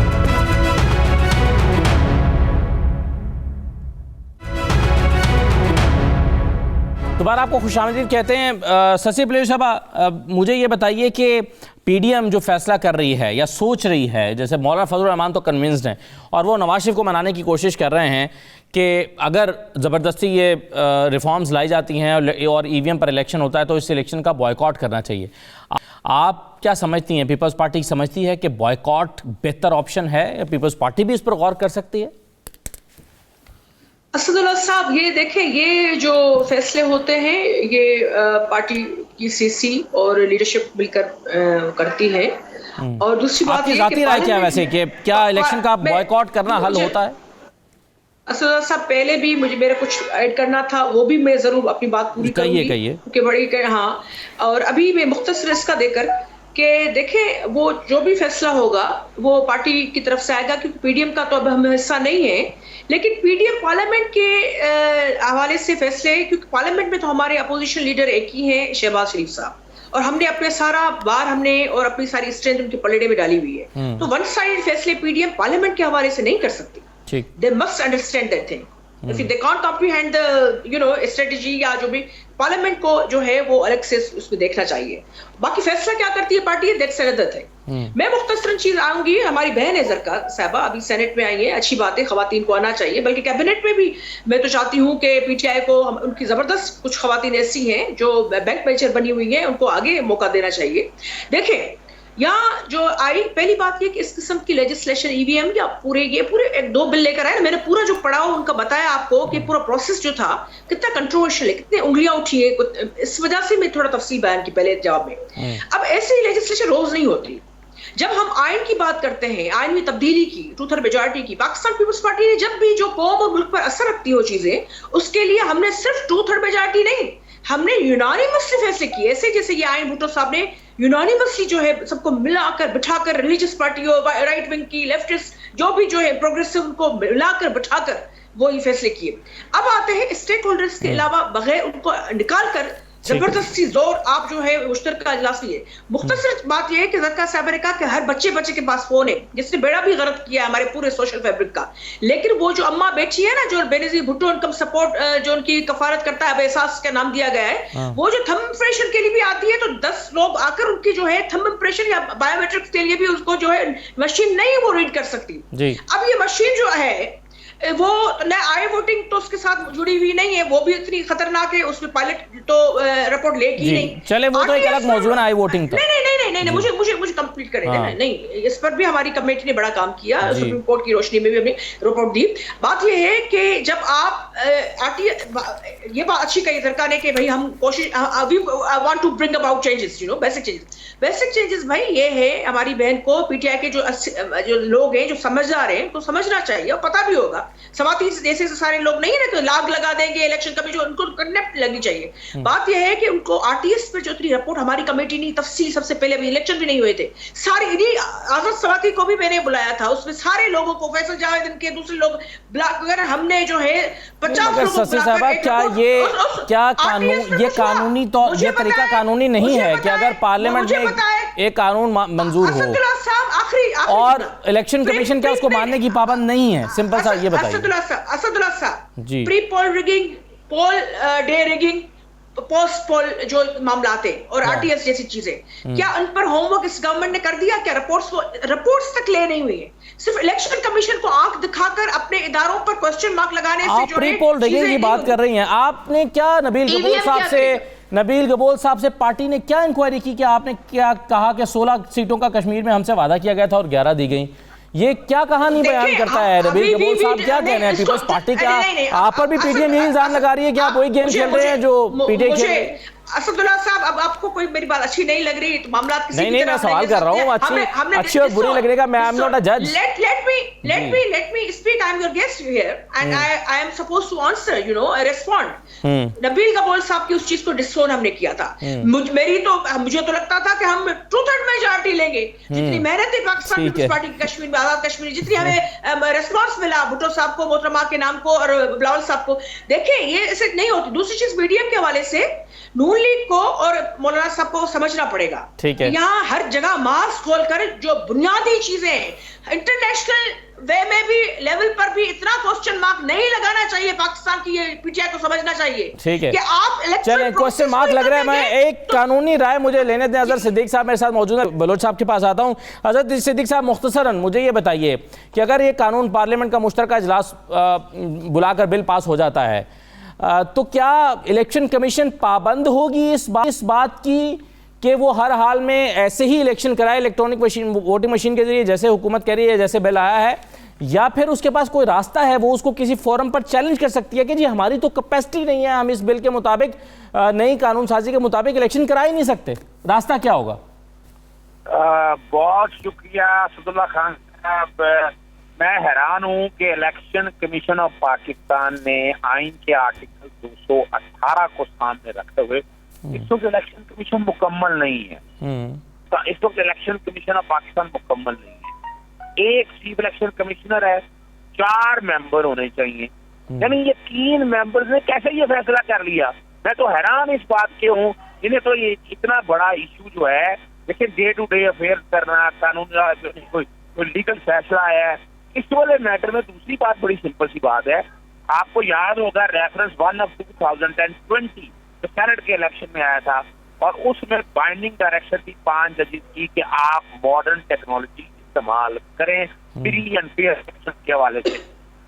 दोबारा आपको खुशामदीद कहते हैं। शशि बलोच साहब, मुझे ये बताइए कि पीडीएम जो फैसला कर रही है या सोच रही है, जैसे मौलाना फजल रहमान तो कन्विंस्ड हैं और वो नवाज शरीफ को मनाने की कोशिश कर रहे हैं कि अगर ज़बरदस्ती ये रिफॉर्म्स लाई जाती हैं और ईवीएम पर इलेक्शन होता है तो इस इलेक्शन का बॉयकॉट करना चाहिए। आप क्या समझती हैं? पीपल्स पार्टी समझती है कि बॉयकॉट बेहतर ऑप्शन है या पीपल्स पार्टी भी इस पर गौर कर सकती है? असदुल्ला साहब, ये देखें, ये जो फैसले होते हैं ये पार्टी की सीसी और लीडरशिप मिलकर करती है। और दूसरी बात, आपकी जाती राय क्या वैसे कि क्या इलेक्शन का बॉयकॉट करना हल होता है? असदुल्ला साहब, पहले भी मेरा कुछ ऐड करना था, वो भी मैं जरूर अपनी बात पूरी करूंगी क्योंकि बड़ी हाँ। और अभी मैं मुख्तसर इसका देकर कि देखें, वो जो भी फैसला होगा वो पार्टी की तरफ से आएगा, क्योंकि पीडीएम का तो अब हम हिस्सा नहीं है। लेकिन पीडीएम पार्लियामेंट के हवाले से फैसले, क्योंकि पार्लियामेंट में तो हमारे अपोजिशन लीडर एक ही हैं, शहबाज शरीफ साहब, और हमने अपने सारा बार हमने और अपनी सारी स्ट्रेंथ उनके पलड़े में डाली हुई है। तो वन साइड फैसले पीडीएम पार्लियामेंट के हवाले से नहीं कर सकती। They must understand that thing. If they can't comprehend the strategy या जो भी, पार्लियामेंट को जो है वो अलग से उसमें देखना चाहिए। बाकी फैसला क्या करती है पार्टी, that's another thing. मैं मुख्तसरन चीज आऊंगी, हमारी बहन है ज़रका साहबा अभी सेनेट में आई है, अच्छी बात है, खवातीन को आना चाहिए, बल्कि कैबिनेट में भी मैं तो चाहती हूँ कि पीटीआई को उनकी जबरदस्त कुछ खवातीन ऐसी हैं जो बैंक बेंचर बनी हुई हैं, उनको आगे मौका देना चाहिए। देखें, यहाँ जो आई, पहली बात ये कि इस किस्म की लेजिस्लेशन ईवीएम या पूरे एक दो बिल लेकर आए, मैंने पूरा जो पढ़ा उनका बताया आपको कि पूरा प्रोसेस जो था कितना कंट्रोवर्शियल है, कितनी उंगलियां उठी है, इस वजह से मैं थोड़ा तफसील बयान की पहले जवाब में। अब ऐसी लेजिस्लेशन रोज नहीं होती। जब हम आइन की बात करते हैं, आइन में तब्दीली की, टू थर्ड मेजॉरिटी की, पाकिस्तान पीपल्स पार्टी ने जब भी जो कौम और मुल्क पर असर रखती हो चीजें, उसके लिए हमने सिर्फ टू थर्ड मेजॉरिटी नहीं, हमने यूनानिमसली फैसले किए। ऐसे जैसे ये आइन भुट्टो साहब ने यूनानिमसली जो है सबको मिलाकर बिठाकर, रिलीजियस पार्टियों, राइट विंग की, लेफ्टिस्ट जो भी जो है प्रोग्रेसिव, उनको मिलाकर बिठाकर वो ये फैसले किए। अब आते हैं स्टेक होल्डर्स के अलावा बगैर उनको निकाल कर जबरदस्ती जोर आप जो है मुश्तरका इजलास लिए। मुख्तसर बात यह है कि ज़रका साहब ने कहा कि हर बच्चे के पास फोन है, जिसने बड़ा भी गलत किया है हमारे पूरे सोशल फैब्रिक का। लेकिन वो जो अम्मा बैठी है ना, जो बेनजीर भुट्टो इनकम सपोर्ट जो उनकी कफारत करता है, अब एहसास का नाम दिया गया है, वो जो थंब इम्प्रेशन के लिए भी आती है, तो 10 लोग आकर उनकी जो है थंब इम्प्रेशन या बायोमेट्रिक्स के लिए भी उसको जो है मशीन नहीं वो रीड कर सकती। अब ये मशीन जो है वो न आई वोटिंग तो उसके साथ जुड़ी हुई नहीं है, वो भी इतनी खतरनाक है, उसमें पायलट तो रिपोर्ट लेगी नहीं। चले वो तो एक अलग मौजूद है आई वोटिंग तो। नहीं, मुझे कंप्लीट करे देना। नहीं, इस पर भी हमारी कमेटी ने बड़ा काम किया, सुप्रीम कोर्ट की रोशनी में भी हमने रिपोर्ट दी। बात ये है कि जब आप ये बात अच्छी कही सरकार ने कि भाई हम कोशिश want to bring about changes, you know, basic changes भाई ये है, हमारी बहन को पीटीआई के जो लोग हैं, जो समझदार हैं, तो समझना चाहिए और पता भी होगा। सवाती जैसे सारे लोग नहीं है ना, तो लाग लगा देंगे इलेक्शन कमीशन, उनको कनेक्ट लगनी चाहिए। बात यह है कि उनको आरटीएस पे जो इतनी रिपोर्ट हमारी कमेटी ने तफसील, सबसे पहले अभी इलेक्शन भी नहीं हुए थे, सारी आजाद सवाती को भी मैंने बुलाया था, उसमें सारे लोगों को, फैसल जावेद इनके दूसरे लोग, अगर हमने जो है 50 क्या कानून, ये कानूनी तो ये तरीका कानूनी नहीं है कि अगर पार्लियामेंट में एक कानून मंजूर हो और इलेक्शन कमीशन क्या उसको मानने की पाबंद नहीं है? सिंपल सा ये बताइए। असदुल्ला साहब ji, pre poll rigging, poll day rigging, post poll जो मामला आते और आरटीएस जैसी चीजें, क्या उन पर होमवर्क इस गवर्नमेंट ने कर दिया? क्या रिपोर्ट्स तक ले नहीं हुई है? सिर्फ इलेक्शन कमीशन को आंख दिखाकर अपने इदारों पर क्वेश्चन मार्क लगाने से आप प्री पोल रिगिंग की बात कर रही हैं। आपने क्या नबील गबोल साहब से पार्टी ने क्या इंक्वायरी की? क्या आपने क्या कहा कि 16 सीटों का कश्मीर में हमसे वादा किया गया था और 11 दी गई? ये क्या कहानी बयान करता है? नबील गबोल साहब क्या कह रहे हैं? पीपल्स पार्टी क्या आप पर भी पीटीएम यही इल्जाम लगा रही है कि आप वही गेम खेल रहे हैं जो पीटीआई खेल रहे हैं? असदुल्ला साहब, अब आपको कोई मेरी बात अच्छी नहीं लग रही तो मामला नहीं, मैं सवाल कर रहा हूँ, अच्छी और बुरी लगने का। मैं आई एम नॉट अ जज। Let me speak. I'm your guest here and I am supposed to answer, you know, respond. Nabeel Gabol साहब की उस चीज को डिसोन हमने किया था। मुझे तो लगता था कि हम 2/3 मेजॉरिटी लेंगे। जितनी मेहनत है पाकिस्तान पीपल्स पार्टी की कश्मीर में, आजाद कश्मीर, जितनी हमें रिस्पांस मिला भुट्टो साहब को, मोहतरमा के नाम को और बिलावल साहब को, देखिए ये ऐसे नहीं होती। दूसरी चीज मीडियम के हवाले से नून लीग को और मौलाना साहब को समझना पड़ेगा। ठीक है, यहाँ हर जगह मास्क खोलकर जो बुनियादी चीजें इंटरनेशनल वे में भी लेवल पर भी इतना क्वेश्चन मार्क नहीं लगाना चाहिए पाकिस्तान की, ये पीटीआई को समझना चाहिए। ठीक है कि आप चलें, क्वेश्चन मार्क लग रहा है। मैं एक कानूनी राय मुझे लेने दें। अजहर सिद्दीक साहब मेरे साथ मौजूद है, बलोच साहब के पास आता हूं। अजहर सिद्दीक साहब, मुख्तसरन मुझे ये बताइए कि अगर ये कानून पार्लियामेंट का मुश्तरका इजलास बुलाकर बिल पास हो जाता है तो क्या इलेक्शन कमीशन पाबंद होगी इस बात की कि वो हर हाल में ऐसे ही इलेक्शन कराए इलेक्ट्रॉनिक मशीन, वोटिंग मशीन के जरिए, जैसे हुकूमत कह रही है, जैसे बिल आया है, या फिर उसके पास कोई रास्ता है, वो उसको किसी फोरम पर चैलेंज कर सकती है कि जी हमारी तो कैपेसिटी नहीं है, हम इस बिल के मुताबिक, नई कानून साजी के मुताबिक इलेक्शन करा ही नहीं सकते? रास्ता क्या होगा? बहुत शुक्रिया असदुल्ला खान साहब। मैं हैरान हूँ कि इलेक्शन कमीशन ऑफ पाकिस्तान ने आइन के आर्टिकल 218 को सामने रखते हुए, इस वक्त इलेक्शन कमीशन मुकम्मल नहीं है, तो इस वक्त इलेक्शन कमीशन ऑफ पाकिस्तान मुकम्मल नहीं है। एक चीफ इलेक्शन कमिश्नर है, 4 मेंबर होने चाहिए, यानी ये 3 मेंबर्स ने कैसे ये फैसला कर लिया? मैं तो हैरान इस बात के हूँ। इन्हें तो ये इतना बड़ा इशू जो है, लेकिन डे टू डे अफेयर करना, कानून कोई लीगल फैसला है इस वाले मैटर में। दूसरी बात बड़ी सिंपल सी बात है, आपको याद होगा रेफरेंस 1 of 2020 जो सेनेट के इलेक्शन में आया था, और उसमें बाइंडिंग डायरेक्शन थी 5 जजेस की कि आप मॉडर्न टेक्नोलॉजी इस्तेमाल करें फ्री एंड फेयर इलेक्शन के हवाले से।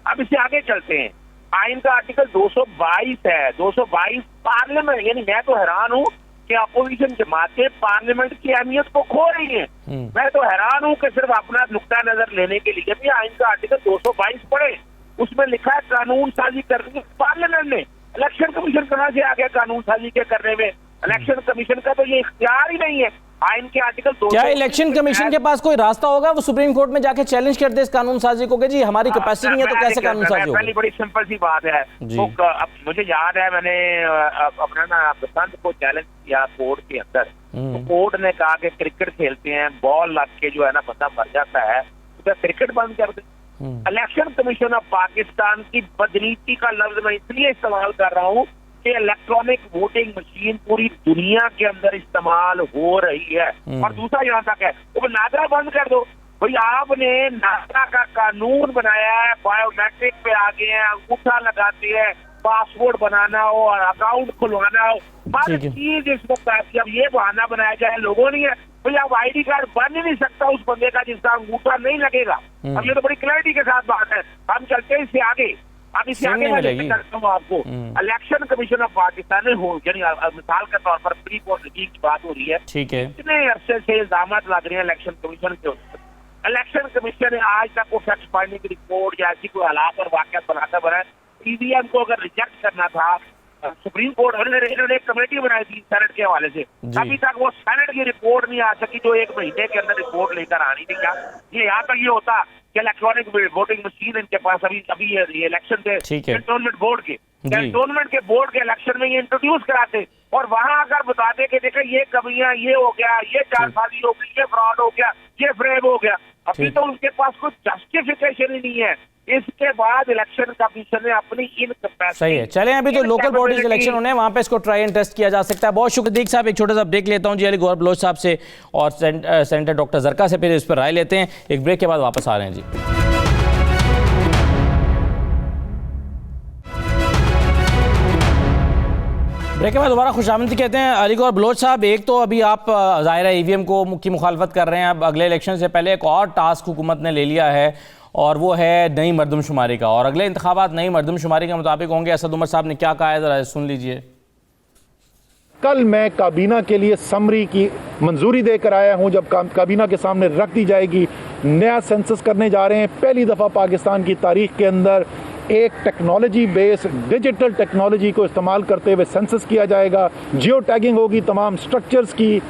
अब इसे आगे चलते हैं। आइन का आर्टिकल 222 है, 222 पार्लियामेंट, यानी मैं तो हैरान हूँ कि अपोजिशन जमातें पार्लियामेंट की अहमियत को खो रही हैं। मैं तो हैरान हूं कि सिर्फ अपना नुक्ता नजर लेने के लिए भी आइन का आर्टिकल 222 पढ़े, उसमें लिखा है कानून साजी करने पार्लियामेंट ने। इलेक्शन कमीशन कहां से आ गया कानून साजी के करने में? इलेक्शन कमीशन का तो ये इख्तियार ही नहीं है। आइन के आर्टिकल 2 क्या इलेक्शन कमीशन के पास कोई रास्ता होगा वो सुप्रीम कोर्ट में जाके चैलेंज कर दे इस कानून साजी को कि जी हमारी कैपेसिटी नहीं है तो कैसे कानून साजी होगा? पहली बड़ी सिंपल सी बात है। तो अब मुझे याद है मैंने अपना ना बसंत को चैलेंज किया कोर्ट के अंदर, तो कोर्ट ने कहा कि क्रिकेट खेलते हैं, बॉल लग के जो है ना बंदा मर जाता है, तो क्रिकेट बंद कर दे। इलेक्शन कमीशन ऑफ पाकिस्तान की बदनीति का लफ्ज मैं इसलिए इस्तेमाल कर रहा हूँ कि इलेक्ट्रॉनिक वोटिंग मशीन पूरी दुनिया के अंदर इस्तेमाल हो रही है। और दूसरा यहाँ तक है तो नादरा बंद कर दो भाई। आपने नादरा का कानून बनाया है, बायोमेट्रिक पे आ गए हैं, अंगूठा लगाते हैं, पासपोर्ट बनाना हो और अकाउंट खुलवाना हो, हर चीज इस वक्त अब ये बहाना बनाया जाए लोगों ने भाई आप आईडी कार्ड बन ही नहीं सकता उस बंदे का जिसका अंगूठा नहीं लगेगा। अब ये तो बड़ी क्लैरिटी के साथ बात है। हम चलते हैं इससे आगे। अब इससे आगे मैं करता हूँ आपको इलेक्शन कमीशन ऑफ पाकिस्तान में हो यानी मिसाल के तौर पर प्री पोल की बात हो रही है, ठीक है, इतने अरसे से इल्जाम लग रहे हैं इलेक्शन कमीशन के ऊपर। इलेक्शन कमीशन ने आज तक वो फैक्ट फाइंडिंग रिपोर्ट या ऐसी कोई हालात और वाकयात बनाता बना। ईवीएम को अगर रिजेक्ट करना था सुप्रीम कोर्ट इन्होंने एक कमेटी बनाई थी सेनेट के हवाले से, अभी तक वो सेनेट की रिपोर्ट नहीं आ सकी जो 1 महीने के अंदर रिपोर्ट लेकर आनी थी। क्या ये यहाँ तक ये होता कि इलेक्ट्रॉनिक वोटिंग मशीन इनके पास अभी ये इलेक्शन थे कैंटोनमेंट बोर्ड के इलेक्शन में ये इंट्रोड्यूस कराते और वहां अगर बताते कि देखो ये कमियां, ये हो गया, ये चालबाजी हो गई, ये फ्रॉड हो गया, ये फ्रेब हो गया, अभी तो उनके पास कुछ जस्टिफिकेशन ही नहीं है। इसके बाद इलेक्शन कमीशन ने अपनी इन कैपेसिटी सही है। चलें अभी तो लोकल बॉडीज इलेक्शन होने हैं, वहां पे इसको ट्राई एंड टेस्ट किया जा सकता है। बहुत शुक्रिया दीक साहब। एक छोटा सा ब्रेक लेता हूं जी अली गौहर बलोच साहब से और सेनेटर डॉक्टर जरका से, फिर इस पर राय लेते हैं। एक ब्रेक के बाद वापस आ रहे हैं जी। ब्रेक के बाद दोबारा खुशामदी कहते हैं अली गौहर बलोच साहब। एक तो अभी आप ज़ाहिर है ईवीएम को की मुखालफत कर रहे हैं, अब अगले इलेक्शन से पहले एक और टास्क हुकूमत ने ले लिया है और वो है नई मरदमशुमारी का, और अगले इंतखाबात नई मरदमशुमारी के मुताबिक होंगे। असद उमर साहब ने क्या कहा है ज़रा सुन लीजिए। कल मैं काबीना के लिए समरी की मंजूरी देकर आया हूं, जब काबीना के सामने रख दी जाएगी। नया सेंसस करने जा रहे हैं, पहली दफ़ा पाकिस्तान की तारीख के अंदर एक टेक्नोलॉजी बेस्ड डिजिटल टेक्नोलॉजी को इस्तेमाल करते हुए सेंसस किया जाएगा। जियो टैगिंग होगी तमाम स्ट्रक्चर्स की,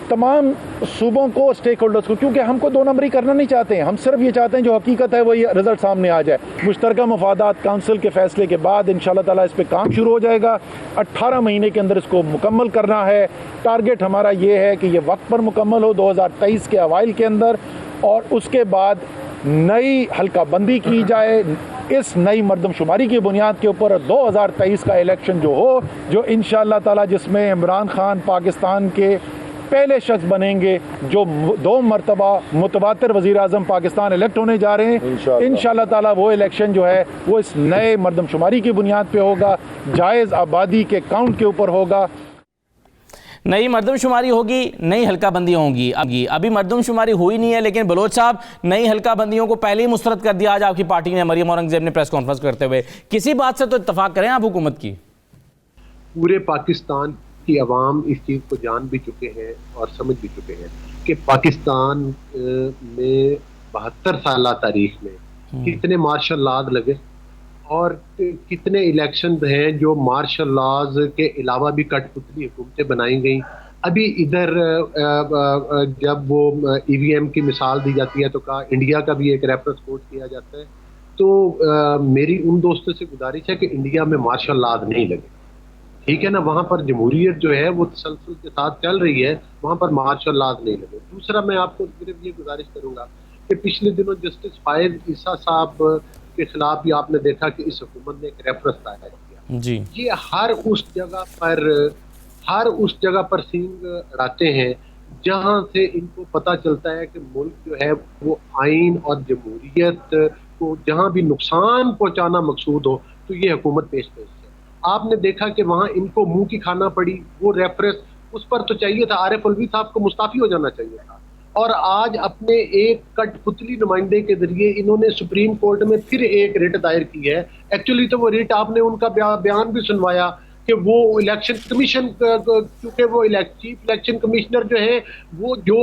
तमाम सूबों को, स्टेक होल्डर्स को, क्योंकि हमको 2 नंबरी करना नहीं चाहते हैं। हम सिर्फ ये चाहते हैं जो हकीकत है वही रिजल्ट सामने आ जाए। मुश्तरका मफादात काउंसिल के फैसले के बाद इंशाल्लाह ताला इस पे काम शुरू हो जाएगा। 18 महीने के अंदर इसको मुकम्मल करना है। टारगेट हमारा ये है कि ये वक्त पर मुकम्मल हो 2023 के अवाइल के अंदर, और उसके बाद नई हल्का बंदी की जाए इस नई मरदमशुमारी की बुनियाद के ऊपर। 2023 का इलेक्शन जो हो, जो इंशाअल्लाह ताला जिसमें इमरान खान पाकिस्तान के पहले शख्स बनेंगे जो 2 मरतबा मुतवातिर वज़ीर आज़म पाकिस्तान इलेक्ट होने जा रहे हैं। इंशाअल्लाह ताला वो इलेक्शन जो है वो इस नए मरदमशुमारी की बुनियाद पे होगा, जायज़ आबादी के काउंट के ऊपर होगा। नई मरदमशुमारी होगी, नई हल्का बंदियाँ होंगी। अभी मरदमशुमारी हुई नहीं है, लेकिन बलोच साहब नई हल्का बंदियों को पहले ही मुस्तरद कर दिया आज आपकी पार्टी ने, मरियम औरंगजेब ने प्रेस कॉन्फ्रेंस करते हुए। किसी बात से तो इत्तफाक करें आप हुकूमत की। पूरे पाकिस्तान की अवाम इस चीज़ को जान भी चुके हैं और समझ भी चुके हैं कि पाकिस्तान में 72 साल तारीख में कितने मार्शल लॉज लगे और कितने इलेक्शन हैं जो मार्शल लॉज के अलावा भी कठपुतली हुकूमतें बनाई गई। अभी इधर जब वो ईवीएम की मिसाल दी जाती है तो कहा इंडिया का भी एक रेफरेंस कोट किया जाता है। तो मेरी उन दोस्तों से गुजारिश है कि इंडिया में मार्शल लॉज नहीं लगे, ठीक है ना, वहाँ पर जमहूरियत जो है वो तसलसल के साथ चल रही है, वहाँ पर मार्शल लॉज नहीं लगे। दूसरा मैं आपको सिर्फ ये गुजारिश करूँगा कि पिछले दिनों जस्टिस फायद ईसा साहब के खिलाफ भी आपने देखा कि इस हुकूमत ने एक रेफरेंस दायर किया जी। ये हर उस जगह पर सींग अड़ाते हैं जहाँ से इनको पता चलता है कि मुल्क जो है वो आइन और जमहूरियत को जहाँ भी नुकसान पहुँचाना मकसूद हो तो ये हुकूमत पेश है। आपने देखा कि वहाँ इनको मुंह की खाना पड़ी, वो रेफरेंस उस पर तो चाहिए था, आरिफ अलवी साहब को मुस्ताफी हो जाना चाहिए था। और आज अपने एक कठपुतली नुमाइंदे के जरिए इन्होंने सुप्रीम कोर्ट में फिर एक रिट दायर की है। एक्चुअली तो वो रिट आपने उनका बयान भी सुनवाया कि वो इलेक्शन कमीशन, क्योंकि वो चीफ इलेक्शन कमिश्नर जो है वो जो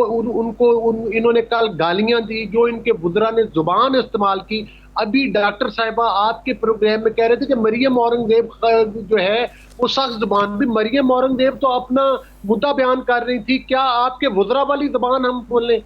इन्होंने कल गालियां दी, जो इनके बुदरा ने जुबान इस्तेमाल की। अभी डॉक्टर साहिबा आपके प्रोग्राम में कह रहे थे कि मरियम औरंगजेब जो है वो सख्त जुबान, भी मरियम औरंगजेब तो अपना मुद्दा बयान कर रही थी, क्या आपके वुज़रा वाली जुबान हम बोलें?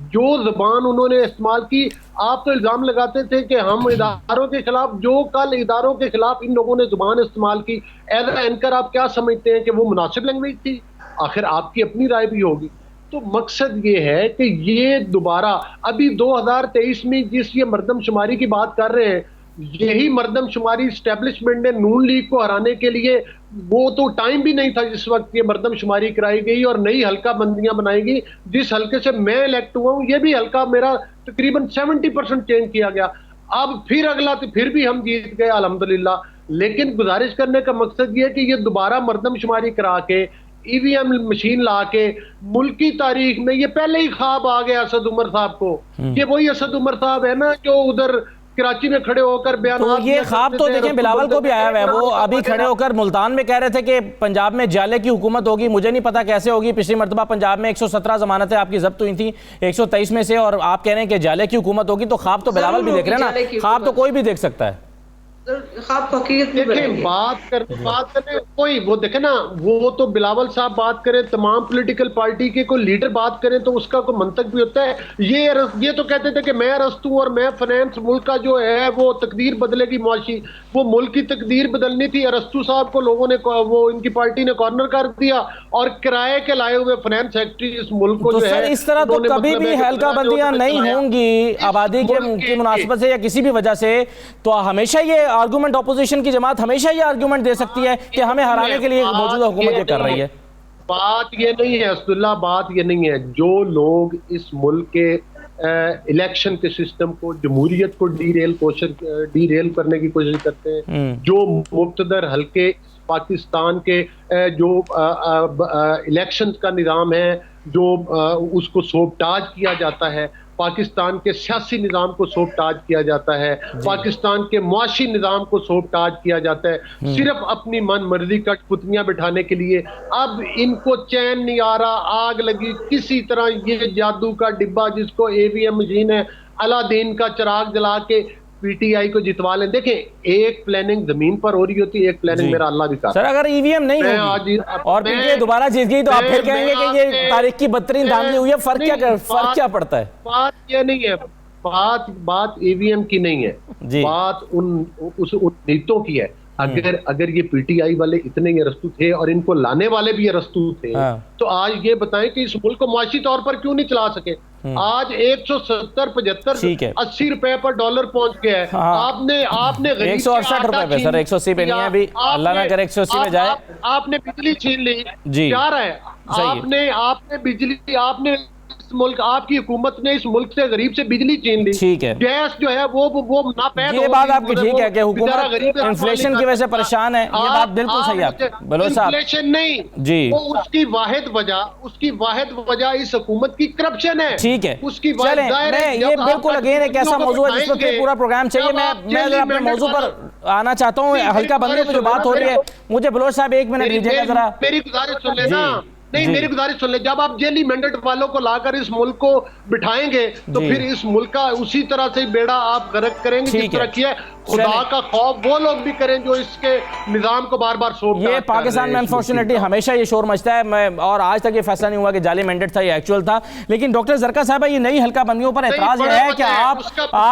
जो जुबान उन्होंने इस्तेमाल की, आप तो इल्जाम लगाते थे कि हम इदारों के खिलाफ, जो कल इदारों के खिलाफ इन लोगों ने जुबान इस्तेमाल की, एज ए एंकर आप क्या समझते हैं कि वो मुनासिब लैंग्वेज थी? आखिर आपकी अपनी राय भी होगी। तो मकसद ये है कि ये दोबारा अभी 2023 में जिस ये मर्दमशुमारी की बात कर रहे हैं, यही मर्दमशुमारी स्टैब्लिशमेंट ने नून लीग को हराने के लिए, वो तो टाइम भी नहीं था जिस वक्त ये मर्दमशुमारी कराई गई और नई हल्का बंदियां बनाएगी। जिस हल्के से मैं इलेक्ट हुआ हूं, ये भी हल्का मेरा तकरीबन 70% चेंज किया गया। अब फिर अगला, तो फिर भी हम जीत गए अल्हम्दुलिल्लाह। लेकिन गुजारिश करने का मकसद ये है कि ये दोबारा मर्दमशुमारी करा के, ईवीएम मशीन ला के, मुल्क की तारीख में ये पहले ही ख्वाब आ गया असद उमर साहब को। ये वही असद उमर साहब है ना जो उधर कराची में खड़े होकर बयान, तो ये ख्वाब तो देखें बिलावल को भी आया हुआ है। वो अभी खड़े होकर मुल्तान में कह रहे थे कि पंजाब में जाले की हुकूमत होगी। मुझे नहीं पता कैसे होगी। पिछली मरतबा पंजाब में 117 जमानतें आपकी जब्त हुई थी 123 में से, और आप कह रहे हैं कि जाले की हुकूमत होगी। तो ख्वाब तो बिलावल भी देख रहे हैं ना, ख्वाब तो कोई भी देख सकता है। बात करें कोई, वो देखे ना, वो तो बिलावल साहब बात करें, तमाम पॉलिटिकल पार्टी के कोई लीडर बात करें तो उसका कोई मंतक भी होता है। ये तो कहते थे कि मैं अरस्तू और मैं फाइनेंस, मुल्क का जो है वो तकदीर बदलेगी मुआशी, वो मुल्क की तकदीर बदलनी थी। अरस्तू साहब को लोगों ने, वो इनकी पार्टी ने कॉर्नर कर दिया और किराए के लाए हुए फाइनेंस सेक्रेटरी इस मुल्क को तो सर इस तरह तो कभी भी हल्का बंदियां नहीं होंगी आबादी की मुनासबत से या किसी भी वजह से। तो हमेशा ये आर्गूमेंट, ऑपोजिशन की जमात हमेशा ये आर्गूमेंट दे सकती है कि हमें हराने के लिए मौजूदा हुकूमत ये कर रही है। बात ये नहीं है अब्दुल्ला, बात ये नहीं है। जो लोग इस मुल्क के इलेक्शन के सिस्टम को, जमहूरियत को डीरेल करने की कोशिश करते हैं, जो मुक्तदर हल्के पाकिस्तान के जो इलेक्शन का निज़ाम है, जो उसको सोबताज किया जाता है, पाकिस्तान के सियासी निज़ाम को सोबताज किया जाता है, पाकिस्तान के मुआशी निज़ाम को सोबताज किया जाता है, सिर्फ अपनी मन मर्जी कठपुतलियां बिठाने के लिए। अब इनको चैन नहीं आ रहा, आग लगी किसी तरह, ये जादू का डिब्बा जिसको ईवीएम मशीन है, अलादीन का चिराग जला के पीटीआई को जितवा लें। देखें, एक प्लानिंग जमीन पर हो रही होती है, एक प्लानिंग मेरा अल्लाह भी कर। सर अगर ईवीएम नहीं होगी और पीटीआई दोबारा जीत गई तो आप फिर कहेंगे कि ये तारीख की बदतरीन धांधली हुई है। फर्क क्या पड़ता है? बात ये नहीं है, बात ईवीएम की नहीं है, बात उन नीतों की है। अगर ये पीटीआई वाले इतने अरस्तू थे और इनको लाने वाले भी अरस्तू थे, तो आज ये बताएं कि इस मुल्क को मुआशी तौर पर क्यों नहीं चला सके? आज 170, 75, 80 रुपए पर डॉलर पहुंच गया है। आपने 168 रुपए पे सर, 180 पे नहीं है अभी, अल्लाह ना करे 180 पे जाए। आपने बिजली छीन ली, क्या रहा है? आपने बिजली, आपने मुल्क, आपकी हुकूमत ने इस मुल्क से गरीब से बिजली छीन ली। ठीक है, गैस जो है वो ना पैदा, ये बात आपकी ठीक है कि हुकूमत इन्फ्लेशन की वजह से परेशान है, ये बात बिल्कुल सही है बलोच साहब। इन्फ्लेशन नहीं जी, वो उसकी वाहिद वजह इस हुकूमत की करप्शन है। ठीक है, उसकी ये बिल्कुल अगेन एक ऐसा मौजूद है जिस पर पूरा प्रोग्राम चाहिए। मैं अपने मौजू पर आना चाहता हूँ, हल्का बंदियों पर जो बात हो रही है। मुझे बलोच साहब 1 मिनट दीजिएगा जरा, मेरी गुजारिश सुन लेना। नहीं, मेरी गुजारिश सुन ले, जब आप जेली मैंडेट वालों को लाकर इस मुल्क को बिठाएंगे तो फिर इस मुल्क का उसी तरह से बेड़ा आप गर्क करेंगे जिस तरह किया। खुदा का खौफ वो लोग भी करें जो इसके निजाम को बार बार सोच। ये पाकिस्तान में अनफॉर्चुनेटली हमेशा ये शोर मचता है, और आज तक ये फैसला नहीं हुआ कि जाली मैंडेट था, ये एक्चुअल था। लेकिन डॉक्टर जरका साहब, ये नई हल्का बंदियों पर एतराज है कि आप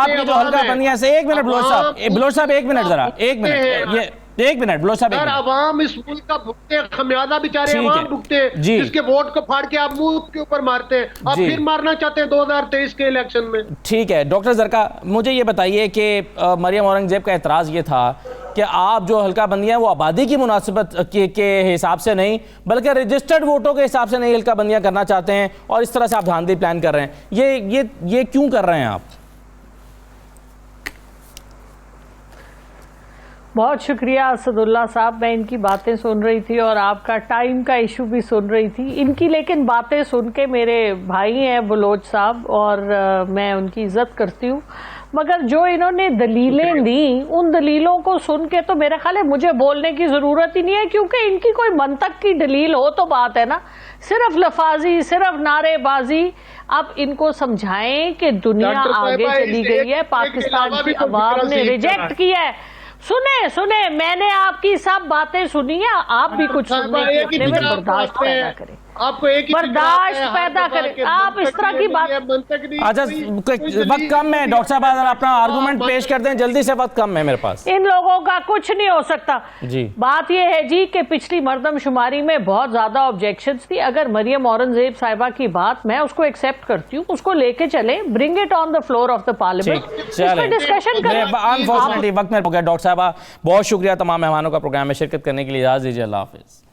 ये जो हल्का बंदियां से 1 मिनट बलोच साहब 1 मिनट जरा 1 मिनट, ये 1 मिनट बलोच साहब। अवाम इस मुल्क का भुगते हैं, खमियाजा बेचारे अवाम भुगते हैं, जिसके वोट को फाड़ के आप मुंह के ऊपर मारते हैं, आप फिर मारना चाहते हैं 2023 के इलेक्शन में। ठीक है डॉक्टर जरका, मुझे ये बताइए कि मरियम औरंगजेब का एतराज ये था कि आप जो हल्का बंदियां वो आबादी की मुनासिबत के हिसाब से नहीं बल्कि रजिस्टर्ड वोटों के हिसाब से नहीं हल्का बंदियां करना चाहते हैं, और इस तरह से आप धांधली प्लान कर रहे हैं। ये क्यों कर रहे हैं आप? बहुत शुक्रिया असदुल्ला साहब, मैं इनकी बातें सुन रही थी और आपका टाइम का इशू भी सुन रही थी इनकी, लेकिन बातें सुन के, मेरे भाई हैं बलोच साहब और मैं उनकी इज़्ज़त करती हूँ, मगर जो इन्होंने दलीलें दी, उन दलीलों को सुन के तो मेरा ख्याल है मुझे बोलने की जरूरत ही नहीं है, क्योंकि इनकी कोई मंतक की दलील हो तो बात है ना, सिर्फ लफाजी, सिर्फ नारेबाजी। अब इनको समझाएं कि दुनिया आगे चली गई है, पाकिस्तान की अवाम ने रिजेक्ट किया है। सुने, मैंने आपकी सब बातें सुनी है, आप भी कुछ सुनने की अपने में बर्दाश्त पैदा करें, आपको एक बर्दाश्त पैदा करें। आप इस तरह की बात, अच्छा वक्त कम है डॉक्टर साहब, अगर अपना आर्गुमेंट पेश कर दें जल्दी से, वक्त कम है मेरे पास। इन लोगों का कुछ नहीं हो सकता जी। बात यह है जी कि पिछली मर्दमशुमारी में बहुत ज्यादा ऑब्जेक्शंस थी। अगर मरियम औरंगजेब साहिबा की बात, मैं उसको एक्सेप्ट करती हूँ, उसको लेके चले, bring it on the floor of the parliament, discussion करें। अनफॉर्चुनेटली वक्त में हो गया। डॉक्टर साहबा बहुत शुक्रिया तमाम मेहमानों का प्रोग्राम में शिरकत करने के लिए। इजाज़त दीजिए, अल्लाह हाफिज।